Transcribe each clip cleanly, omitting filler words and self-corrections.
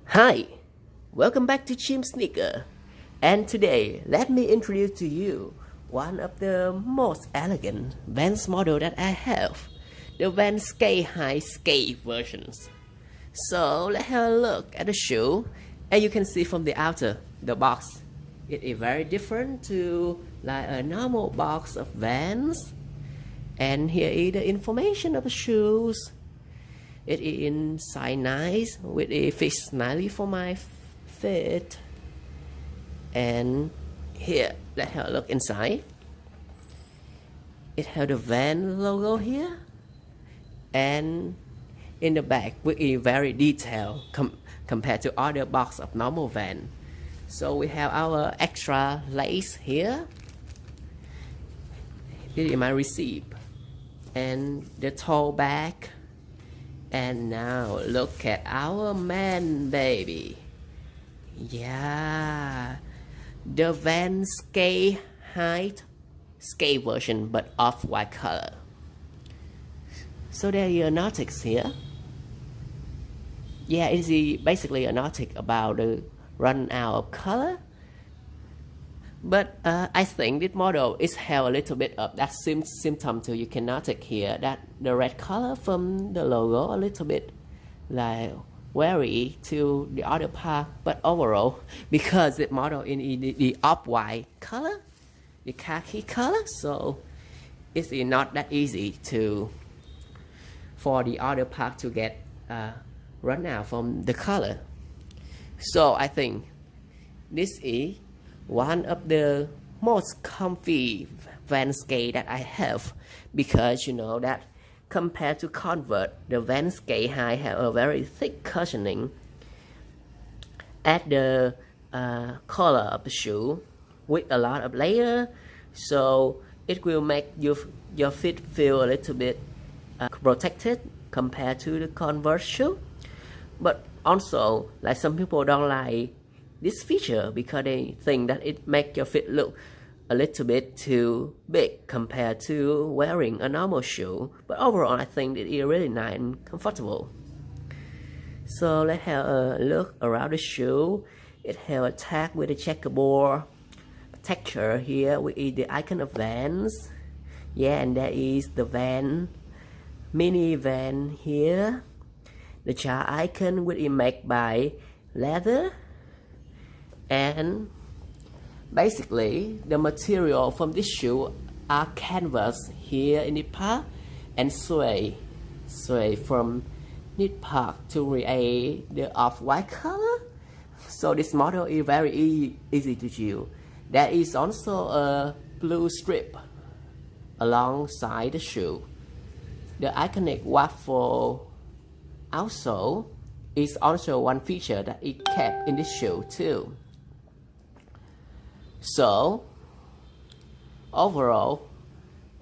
Hi, welcome back to Chim Sneaker, and today let me introduce to you one of the most elegant Vans model that I have, the Vans Sk8 versions. So let's have a look at the shoe, and you can see from the outer, the box, it is very different to like a normal box of Vans. And here is the information of the shoes. It is in size nice, with a fits nicely for my fit. And here, let's have a look inside. It has the Van logo here, and in the back, with a very detailed compared to other box of normal Van. So we have our extra lace here. This is my receipt, and the tote bag. And now look at our man baby. Yeah, the Van Sk8 skate version, but off-white color. So there are notices here. Yeah, it's basically a notic about the run out of color. But I think this model is have a little bit of that symptom too. You can notice here that the red color from the logo a little bit like vary to the other part. But overall, because the model in the off-white color, the khaki color, so it's not that easy for the other part to get run out from the color. So I think this is one of the most comfy Van Sk8 that I have, because you know that compared to Convert, the Van Sk8 have a very thick cushioning at the collar of the shoe with a lot of layer, so it will make your feet feel a little bit protected compared to the Converse shoe. But also, like some people don't like this feature because they think that it makes your feet look a little bit too big compared to wearing a normal shoe. But overall, I think it is really nice and comfortable. So let's have a look around the shoe. It has a tag with a checkerboard texture here with the icon of Vans. Yeah, and there is the Van, mini Van here. The child icon with it made by leather. And basically the material from this shoe are canvas here in the part and suede from knit part to create the off-white color. So this model is very easy to use. There is also a blue strip alongside the shoe. The iconic waffle outsole is also one feature that it kept in this shoe too. So overall,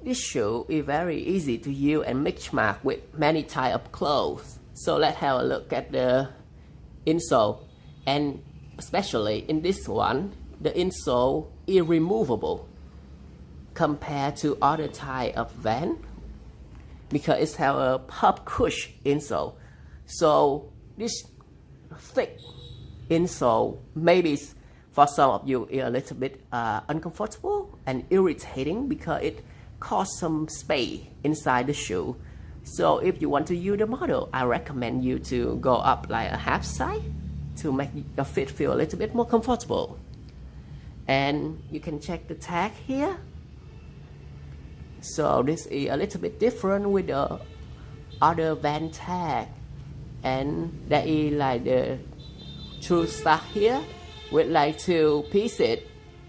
this shoe is very easy to use and mix match with many types of clothes. So let's have a look at the insole, and especially in this one, the insole is removable compared to other type of Van because it has a pop cush insole. So this thick insole maybe for some of you is a little bit uncomfortable and irritating because it causes some space inside the shoe. So if you want to use the model, I recommend you to go up like a half size to make your feet feel a little bit more comfortable. And you can check the tag here. So this is a little bit different with the other Van tag. And there is like the true stuff here with like two pieces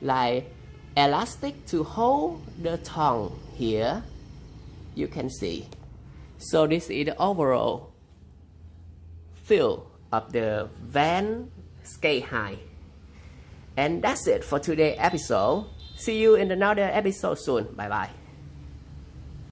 like elastic to hold the tongue here, you can see. So this is the overall feel of the Van Sk8. And that's it for today's episode. See you in another episode soon. Bye bye.